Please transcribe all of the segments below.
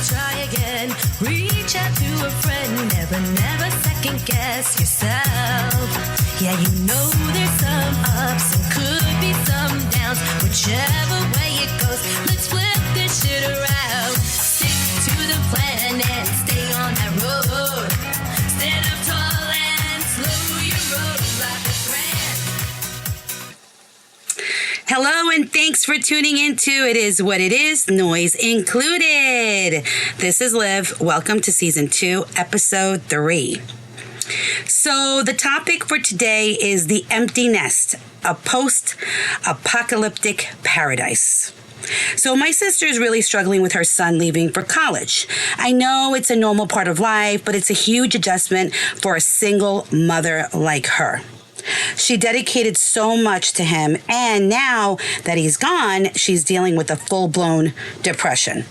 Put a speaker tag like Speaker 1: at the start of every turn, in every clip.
Speaker 1: try again. Reach out to a friend. Never second guess yourself. Yeah, you know there's some ups and could be some downs. Whichever way it goes, let's flip this shit around. Stick to the plan and stay on that road. Stand up tall and slow your road like a grand.
Speaker 2: Hello, and thanks for tuning into It Is What It Is, Noise Included. This is Liv. Welcome to Season 2, Episode 3. So the topic for today is the empty nest, a post-apocalyptic paradise. So my sister is really struggling with her son leaving for college. I know it's a normal part of life, but it's a huge adjustment for a single mother like her. She dedicated so much to him, and now that he's gone, she's dealing with a full-blown depression.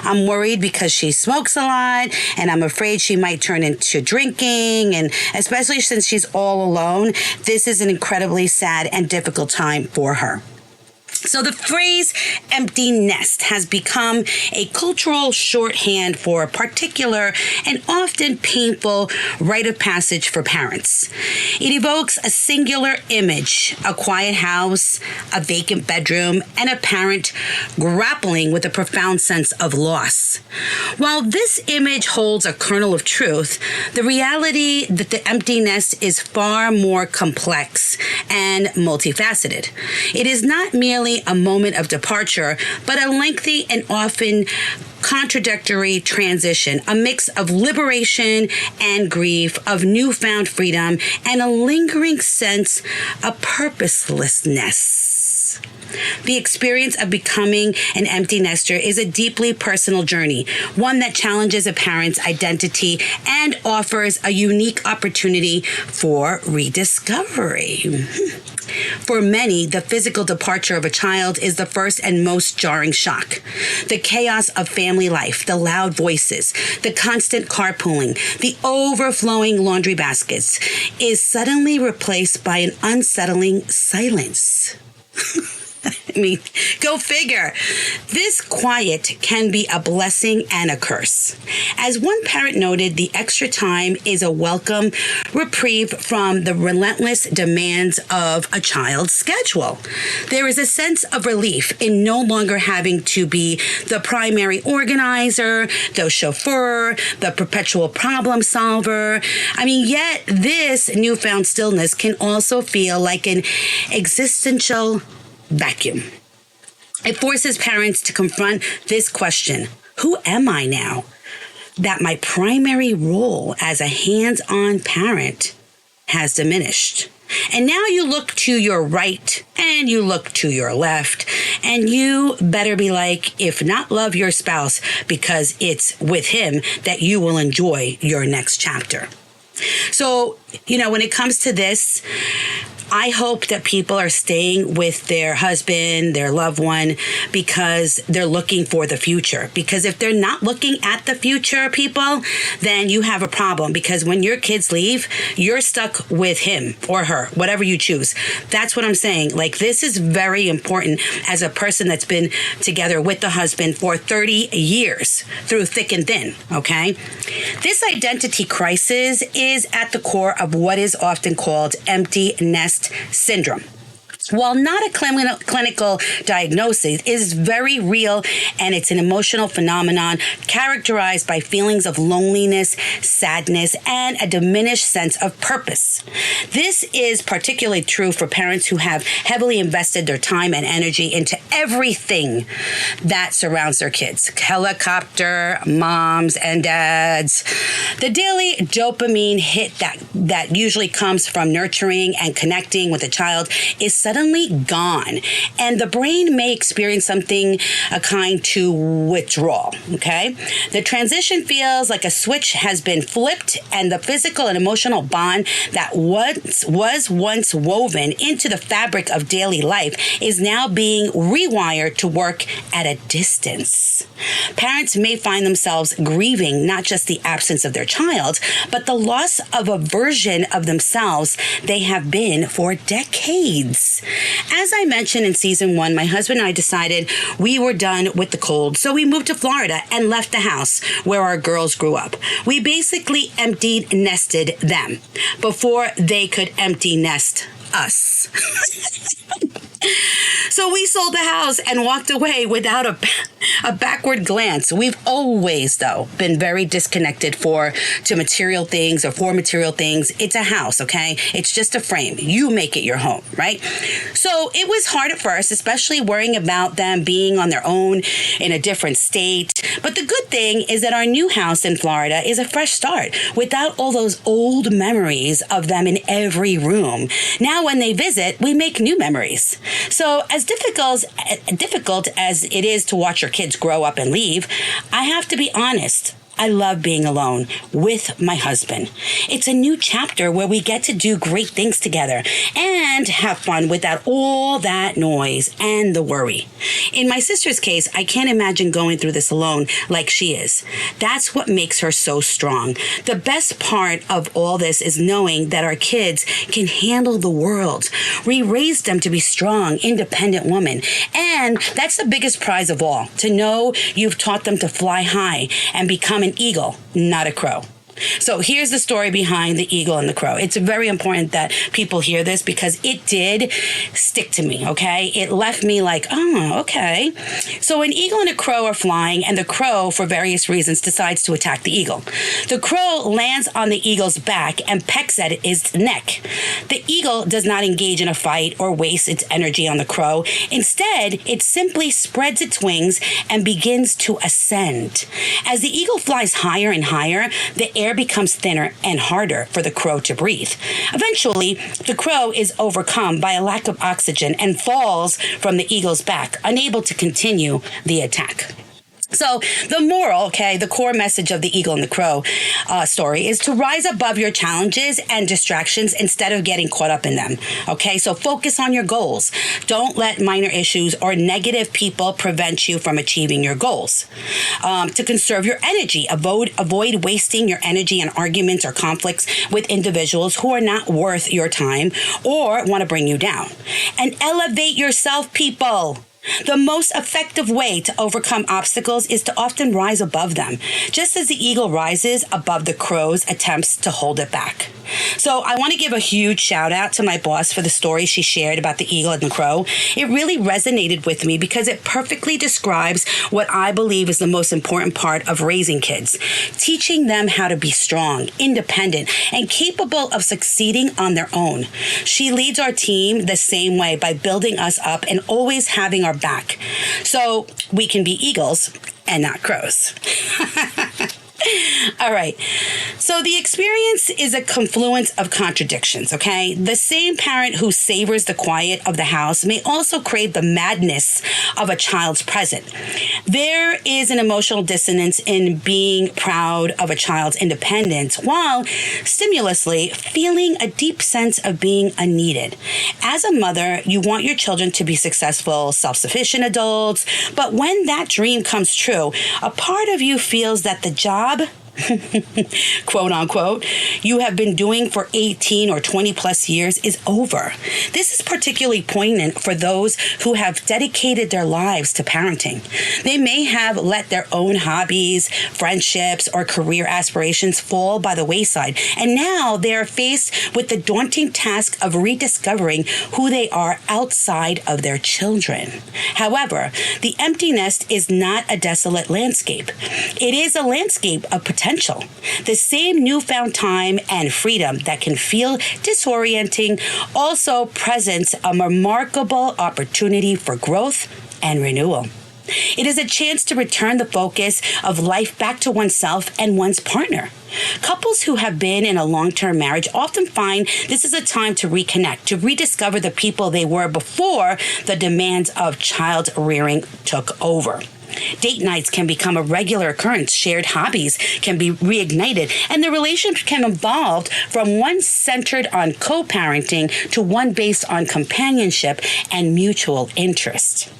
Speaker 2: I'm worried because she smokes a lot, and I'm afraid she might turn into drinking, and especially since she's all alone, this is an incredibly sad and difficult time for her. So the phrase empty nest has become a cultural shorthand for a particular and often painful rite of passage for parents. It evokes a singular image, a quiet house, a vacant bedroom, and a parent grappling with a profound sense of loss. While this image holds a kernel of truth, the reality that the empty nest is far more complex and multifaceted. It is not merely a moment of departure, but a lengthy and often contradictory transition, a mix of liberation and grief, of newfound freedom, and a lingering sense of purposelessness. The experience of becoming an empty nester is a deeply personal journey, one that challenges a parent's identity and offers a unique opportunity for rediscovery. For many, the physical departure of a child is the first and most jarring shock. The chaos of family life, the loud voices, the constant carpooling, the overflowing laundry baskets is suddenly replaced by an unsettling silence. I mean, go figure. This quiet can be a blessing and a curse. As one parent noted, the extra time is a welcome reprieve from the relentless demands of a child's schedule. There is a sense of relief in no longer having to be the primary organizer, the chauffeur, the perpetual problem solver. I mean, yet this newfound stillness can also feel like an existential vacuum. It forces parents to confront this question: who am I now that my primary role as a hands-on parent has diminished? And now you look to your right and you look to your left, and you better be like, if not love your spouse, because it's with him that you will enjoy your next chapter. So, when it comes to this, I hope that people are staying with their husband, their loved one, because they're looking for the future. Because if they're not looking at the future, people, then you have a problem. Because when your kids leave, you're stuck with him or her, whatever you choose. That's what I'm saying. Like, this is very important as a person that's been together with the husband for 30 years through thick and thin, okay? This identity crisis is at the core of what is often called empty nest syndrome. While not a clinical diagnosis, it is very real, and it's an emotional phenomenon characterized by feelings of loneliness, sadness, and a diminished sense of purpose. This is particularly true for parents who have heavily invested their time and energy into everything that surrounds their kids. Helicopter, moms, and dads. The daily dopamine hit that usually comes from nurturing and connecting with a child is suddenly gone, and the brain may experience something akin to withdrawal, okay? The transition feels like a switch has been flipped, and the physical and emotional bond that was once woven into the fabric of daily life is now being rewired to work at a distance. Parents may find themselves grieving not just the absence of their child, but the loss of a version of themselves they have been for decades. As I mentioned in season 1, my husband and I decided we were done with the cold, so we moved to Florida and left the house where our girls grew up. We basically empty nested them before they could empty nest us. So we sold the house and walked away without a backward glance. We've always, though, been very disconnected to material things or for material things. It's a house, okay? It's just a frame. You make it your home, right? So it was hard at first, especially worrying about them being on their own in a different state. But the good thing is that our new house in Florida is a fresh start without all those old memories of them in every room. Now when they visit, we make new memories. So as difficult as it is to watch your kids grow up and leave, I have to be honest. I love being alone with my husband. It's a new chapter where we get to do great things together and have fun without all that noise and the worry. In my sister's case, I can't imagine going through this alone like she is. That's what makes her so strong. The best part of all this is knowing that our kids can handle the world. We raised them to be strong, independent women. And that's the biggest prize of all, to know you've taught them to fly high and become an eagle, not a crow. So here's the story behind the eagle and the crow. It's very important that people hear this because it did stick to me, okay? It left me like, oh, okay. So an eagle and a crow are flying, and the crow, for various reasons, decides to attack the eagle. The crow lands on the eagle's back and pecks at its neck. The eagle does not engage in a fight or waste its energy on the crow. Instead, it simply spreads its wings and begins to ascend. As the eagle flies higher and higher, the air becomes thinner and harder for the crow to breathe. Eventually, the crow is overcome by a lack of oxygen and falls from the eagle's back, unable to continue the attack. So the moral, the core message of the eagle and the crow story is to rise above your challenges and distractions instead of getting caught up in them. Okay, so focus on your goals. Don't let minor issues or negative people prevent you from achieving your goals. To conserve your energy, avoid wasting your energy on arguments or conflicts with individuals who are not worth your time or want to bring you down. And elevate yourself, people. The most effective way to overcome obstacles is to often rise above them, just as the eagle rises above the crow's attempts to hold it back. So I want to give a huge shout out to my boss for the story she shared about the eagle and the crow. It really resonated with me because it perfectly describes what I believe is the most important part of raising kids, teaching them how to be strong, independent, and capable of succeeding on their own. She leads our team the same way by building us up and always having our back so we can be eagles and not crows. All right. So the experience is a confluence of contradictions, okay? The same parent who savors the quiet of the house may also crave the madness of a child's present. There is an emotional dissonance in being proud of a child's independence while stimulously feeling a deep sense of being unneeded. As a mother, you want your children to be successful, self-sufficient adults, but when that dream comes true, a part of you feels that the job quote unquote, you have been doing for 18 or 20 plus years is over. This is particularly poignant for those who have dedicated their lives to parenting. They may have let their own hobbies, friendships, or career aspirations fall by the wayside, and now they are faced with the daunting task of rediscovering who they are outside of their children. However, the empty nest is not a desolate landscape. It is a landscape of potential. The same newfound time and freedom that can feel disorienting also presents a remarkable opportunity for growth and renewal. It is a chance to return the focus of life back to oneself and one's partner. Couples who have been in a long-term marriage often find this is a time to reconnect, to rediscover the people they were before the demands of child rearing took over. Date nights can become a regular occurrence. Shared hobbies can be reignited, and the relationship can evolve from one centered on co-parenting to one based on companionship and mutual interest.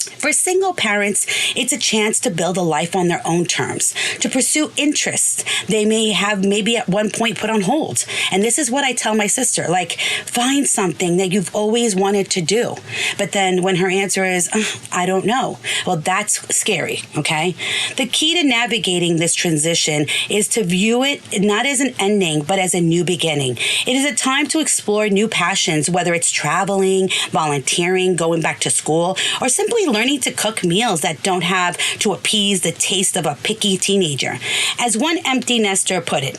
Speaker 2: For single parents, it's a chance to build a life on their own terms, to pursue interests they may have maybe at one point put on hold. And this is what I tell my sister, like, find something that you've always wanted to do. But then when her answer is, I don't know, well, that's scary, okay? The key to navigating this transition is to view it not as an ending, but as a new beginning. It is a time to explore new passions, whether it's traveling, volunteering, going back to school, or simply learning to cook meals that don't have to appease the taste of a picky teenager. As one empty nester put it,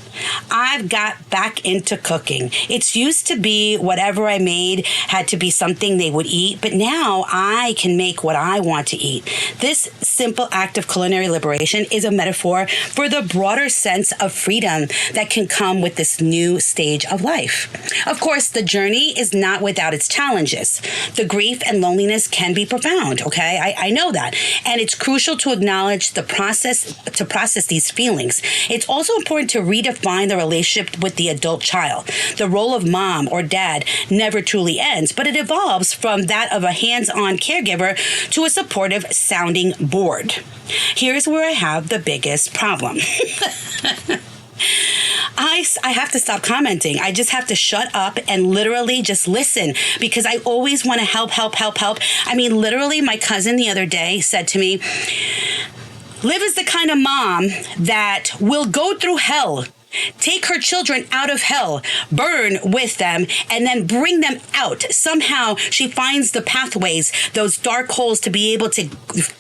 Speaker 2: I've got back into cooking. It used to be whatever I made had to be something they would eat, but now I can make what I want to eat. This simple act of culinary liberation is a metaphor for the broader sense of freedom that can come with this new stage of life. Of course, the journey is not without its challenges. The grief and loneliness can be profound, okay? I know that. And it's crucial to acknowledge to process these feelings. It's also important to redefine the relationship with the adult child. The role of mom or dad never truly ends, but it evolves from that of a hands-on caregiver to a supportive sounding board. Here's where I have the biggest problem. I have to stop commenting. I just have to shut up and literally just listen because I always want to help. I mean, literally, my cousin the other day said to me, Liv is the kind of mom that will go through hell, take her children out of hell, burn with them, and then bring them out. Somehow she finds the pathways, those dark holes to be able to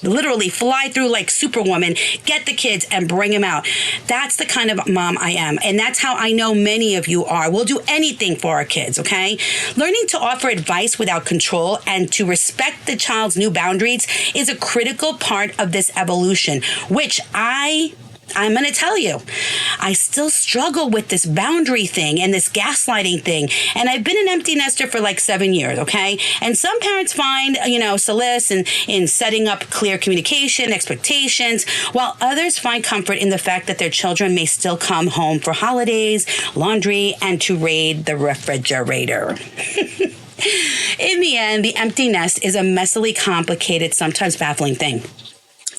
Speaker 2: literally fly through like Superwoman, get the kids and bring them out. That's the kind of mom I am. And that's how I know many of you are. We'll do anything for our kids, okay? Learning to offer advice without control and to respect the child's new boundaries is a critical part of this evolution, which I'm going to tell you, I still struggle with this boundary thing and this gaslighting thing. And I've been an empty nester for like 7 years, okay? And some parents find, solace in setting up clear communication, expectations, while others find comfort in the fact that their children may still come home for holidays, laundry, and to raid the refrigerator. In the end, the empty nest is a messily complicated, sometimes baffling thing.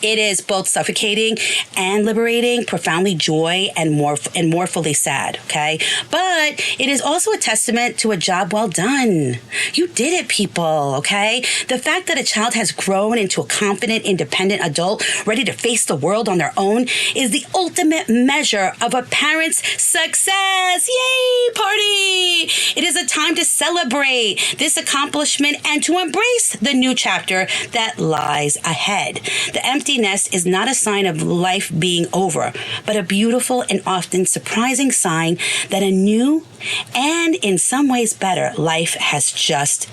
Speaker 2: It is both suffocating and liberating, profoundly joy and mournfully sad, okay? But it is also a testament to a job well done. You did it, people, okay? The fact that a child has grown into a confident, independent adult ready to face the world on their own is the ultimate measure of a parent's success. Yay, party! It is a time to celebrate this accomplishment and to embrace the new chapter that lies ahead. The empty nest is not a sign of life being over, but a beautiful and often surprising sign that a new and in some ways better life has just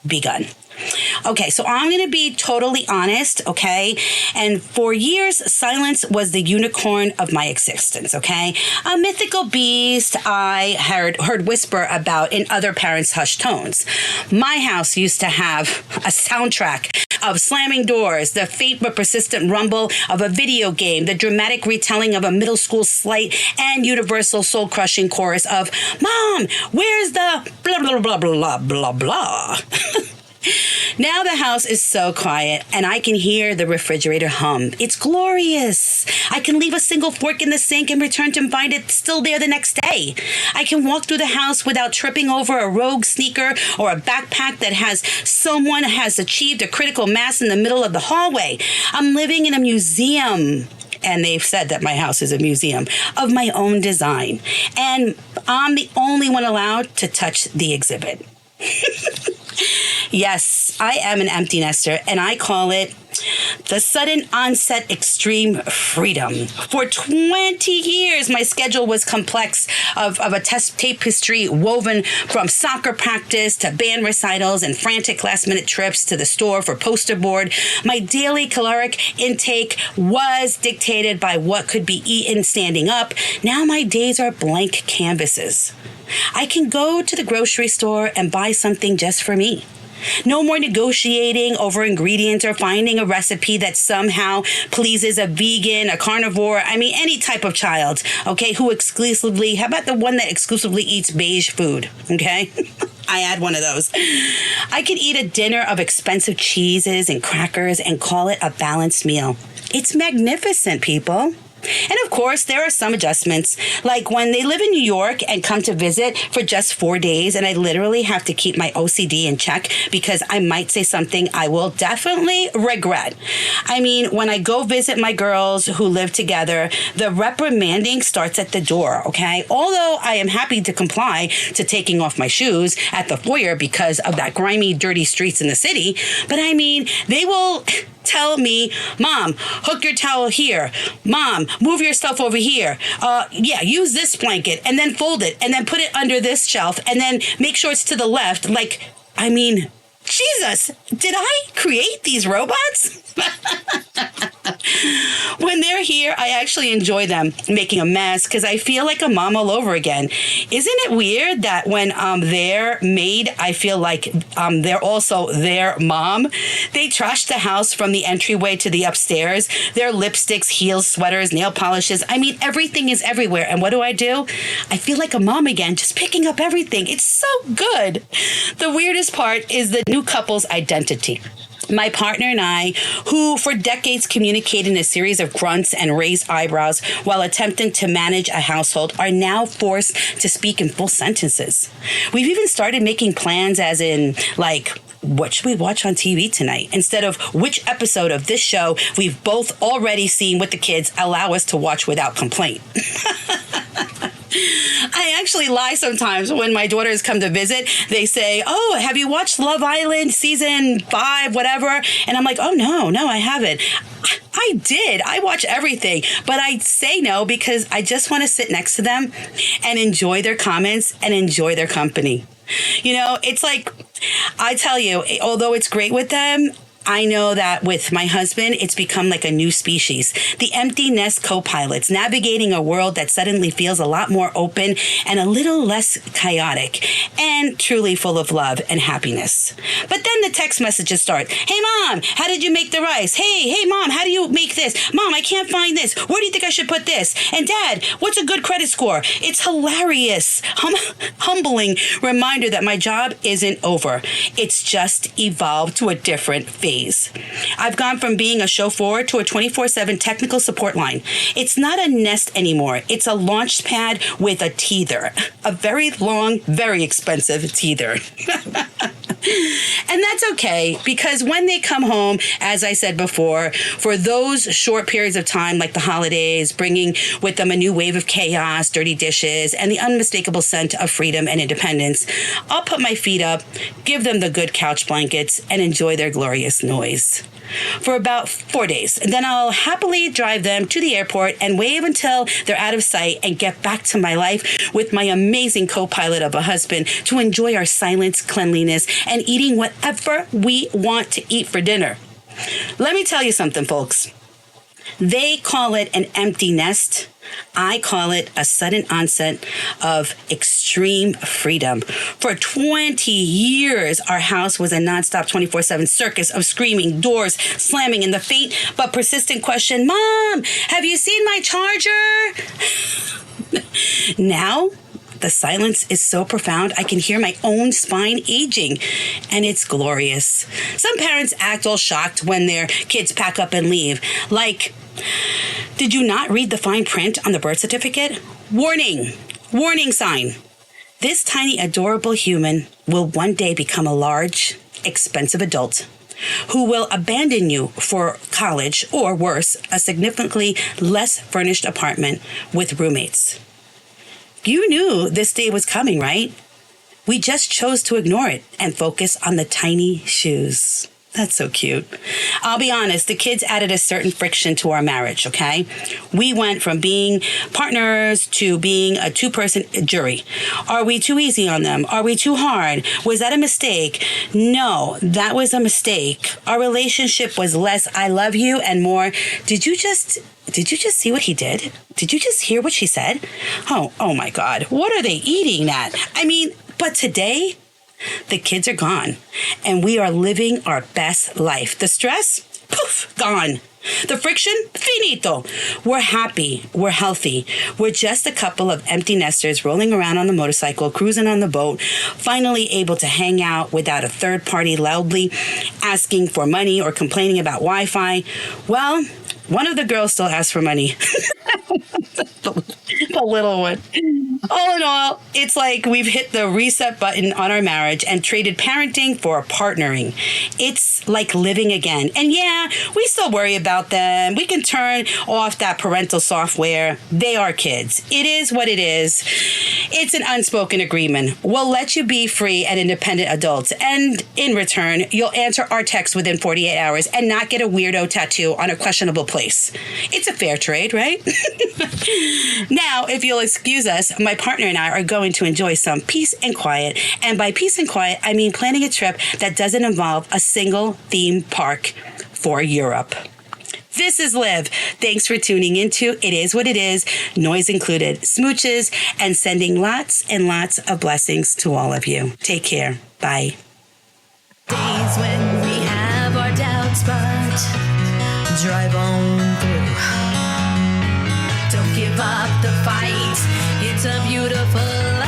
Speaker 2: begun. Okay, so I'm going to be totally honest, okay? And for years, silence was the unicorn of my existence, okay? A mythical beast I heard whisper about in other parents' hushed tones. My house used to have a soundtrack of slamming doors, the faint but persistent rumble of a video game, the dramatic retelling of a middle school slight, and universal soul-crushing chorus of, Mom, where's the blah, blah, blah, blah, blah, blah. Now the house is so quiet and I can hear the refrigerator hum. It's glorious. I can leave a single fork in the sink and return to find it still there the next day. I can walk through the house without tripping over a rogue sneaker or a backpack that someone has achieved a critical mass in the middle of the hallway. I'm living in a museum. And they've said that my house is a museum of my own design. And I'm the only one allowed to touch the exhibit. Yes, I am an empty nester, and I call it the sudden onset extreme freedom. For 20 years, my schedule was complex of a tapestry woven from soccer practice to band recitals and frantic last-minute trips to the store for poster board. My daily caloric intake was dictated by what could be eaten standing up. Now my days are blank canvases. I can go to the grocery store and buy something just for me. No more negotiating over ingredients or finding a recipe that somehow pleases a vegan, a carnivore, any type of child, okay, how about the one that exclusively eats beige food, okay? I had one of those. I could eat a dinner of expensive cheeses and crackers and call it a balanced meal. It's magnificent, people. And of course, there are some adjustments, like when they live in New York and come to visit for just 4 days, and I literally have to keep my OCD in check because I might say something I will definitely regret. I mean, when I go visit my girls who live together, the reprimanding starts at the door, okay? Although I am happy to comply to taking off my shoes at the foyer because of that grimy, dirty streets in the city, but I mean, they will tell me, Mom, hook your towel here. Mom, move your stuff over here. Use this blanket and then fold it and then put it under this shelf and then make sure it's to the left. Like, I mean, Jesus, did I create these robots? When they're here, I actually enjoy them making a mess because I feel like a mom all over again. Isn't it weird that when they're maid, I feel like they're also their mom? They trash the house from the entryway to the upstairs. Their lipsticks, heels, sweaters, nail polishes. I mean, everything is everywhere. And what do? I feel like a mom again, just picking up everything. It's so good. The weirdest part is the new couple's identity. My partner and I, who for decades communicated in a series of grunts and raised eyebrows while attempting to manage a household, are now forced to speak in full sentences. We've even started making plans as in, like, what should we watch on TV tonight? Instead of which episode of this show we've both already seen with the kids allow us to watch without complaint. I actually lie sometimes when my daughters come to visit. They say, oh, have you watched Love Island season 5, whatever? And I'm like, oh, no, I haven't. I did. I watch everything. But I say no because I just want to sit next to them and enjoy their comments and enjoy their company. You know, it's like, I tell you, although it's great with them, I know that with my husband, it's become like a new species. The empty nest co-pilots navigating a world that suddenly feels a lot more open and a little less chaotic and truly full of love and happiness. But then the text messages start. Hey, Mom, how did you make the rice? Hey, Mom, how do you make this? Mom, I can't find this. Where do you think I should put this? And Dad, what's a good credit score? It's hilarious. Humbling reminder that my job isn't over. It's just evolved to a different phase. I've gone from being a chauffeur to a 24/7 technical support line. It's not a nest anymore. It's a launch pad with a teether. A very long, very expensive teether. And that's okay, because when they come home, as I said before, for those short periods of time, like the holidays, bringing with them a new wave of chaos, dirty dishes, and the unmistakable scent of freedom and independence, I'll put my feet up, give them the good couch blankets, and enjoy their glorious noise for about 4 days. And then I'll happily drive them to the airport and wave until they're out of sight and get back to my life with my amazing co-pilot of a husband to enjoy our silence, cleanliness, and eating whatever we want to eat for dinner. Let me tell you something, folks. They call it an empty nest. I call it a sudden onset of extreme freedom. For 20 years, our house was a nonstop 24/7 circus of screaming, doors slamming, and the faint but persistent question, Mom, have you seen my charger? Now, the silence is so profound, I can hear my own spine aging, and it's glorious. Some parents act all shocked when their kids pack up and leave. Like, did you not read the fine print on the birth certificate? Warning sign. This tiny, adorable human will one day become a large, expensive adult who will abandon you for college or, worse, a significantly less furnished apartment with roommates. You knew this day was coming, right? We just chose to ignore it and focus on the tiny shoes. That's so cute. I'll be honest, the kids added a certain friction to our marriage, okay? We went from being partners to being a two-person jury. Are we too easy on them? Are we too hard? Was that a mistake? No, that was a mistake. Our relationship was less I love you and more, did you just see what he did? Did you just hear what she said? Oh my God, what are they eating that? I mean, but today, the kids are gone, and we are living our best life. The stress, poof, gone. The friction? Finito. We're happy. We're healthy. We're just a couple of empty nesters rolling around on the motorcycle, cruising on the boat, finally able to hang out without a third party loudly asking for money or complaining about Wi-Fi. Well, one of the girls still asks for money. The little one. All in all, it's like we've hit the reset button on our marriage and traded parenting for partnering. It's like living again. And yeah, we still worry about them. We can turn off that parental software. They are kids. It is what it is. It's an unspoken agreement. We'll let you be free and independent adults. And in return, you'll answer our texts within 48 hours and not get a weirdo tattoo on a questionable place. It's a fair trade, right? Now, if you'll excuse us, my partner and I are going to enjoy some peace and quiet. And by peace and quiet, I mean planning a trip that doesn't involve a single theme park for Europe. This is Liv. Thanks for tuning into It Is What It Is, noise included, smooches, and sending lots and lots of blessings to all of you. Take care. Bye.
Speaker 1: Days when we have our doubts, but drive on through. Don't give up the fight. It's a beautiful life.